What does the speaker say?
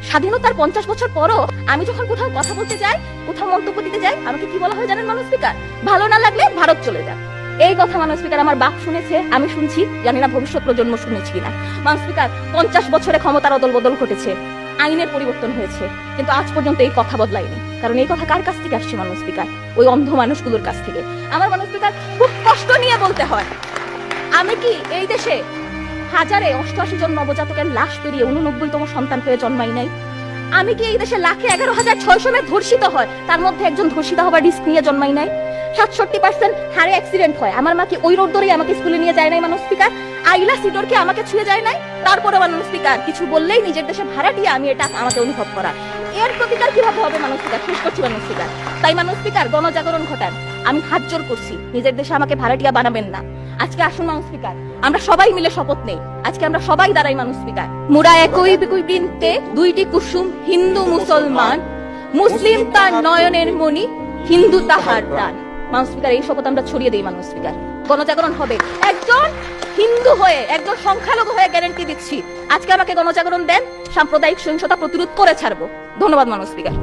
স্বাধীনতার 50 বছর পরও আমি যখন কোথাও কথা বলতে যাই, কোথাও মন্তব্য দিতে যাই, আমাকে কি বলা হয় জানেন মাননীয় স্পিকার? ভালো না লাগলে ভারত চলে যান। এই কথা মাননীয় স্পিকার আমার বাপ শুনেছে, আমি শুনছি, জানি না ভবিষ্যৎ প্রজন্ম শুনেছি কিনা। মাননীয় স্পিকার, 50 বছরে ক্ষমতার অদল বদল ঘটেছে, আইনের পরিবর্তন হয়েছে, কিন্তু আজ পর্যন্ত এই কথা বদলায়নি। কারণ এই কথা কার কাছ থেকে আসছে মাননীয় স্পিকার? ওই অন্ধ মানুষগুলোর কাছ থেকে। আমার মাননীয় স্পিকার খুব কষ্ট নিয়ে বলতে হয়, আমি কি এই দেশে 1088 জন নবজাতকের লাশ পেরিয়ে 89তম সন্তান হয়ে জন্মাই নাই? আমি কি এই দেশে লাখে 11,600 জনের ধর্ষিত হয়, তার মধ্যে একজন ধর্ষিত হবার রিস্ক নিয়ে জন্মাই নাই? 67% হারে অ্যাক্সিডেন্ট হয়, আমার মা কি ওই রোড ধরেই আমাকে স্কুলে নিয়ে যায় নাই মাননীয় স্পিকার? আইলা সিডর কি আমাকে ছুঁয়ে যায় নাই? তারপরে মাননীয় স্পিকার কিছু বললেই নিজের দেশে ভাড়াটিয়া আমি, এটা আমাকে অনুভব করা। এর প্রতিকার কিভাবে হবে মাননীয় স্পিকার? শেষ করছি মাননীয় স্পিকার। তাই মাননীয় স্পিকার, গণজাগরণ ঘটান। আমি হাত জোর করছি, নিজের দেশে আমাকে ভাড়াটিয়া বানাবেন না। আজকে আসুন মাননীয় স্পিকার, আমরা সবাই মিলে শপথ নেই। আজকে আমরা সবাই দাঁড়াই মাননীয় স্পিকার। মুরা একই বৃন্তে দুইটি কুসুম, হিন্দু মুসলমান, মুসলিম তার নয়নের মণি, হিন্দু তাহার প্রাণ। মাননীয় স্পিকার, এই শপথ আমরা ছড়িয়ে দেই মাননীয় স্পিকার। গণজাগরণ হবে। একজন হিন্দু হয়ে, একজন সংখ্যালঘু হয়ে গ্যারান্টি দিচ্ছি, আজকে আমাকে গণজাগরণ দেন, সাম্প্রদায়িক সহিংসতা প্রতিরোধ করে ছাড়বো। ধন্যবাদ মাননীয় স্পিকার।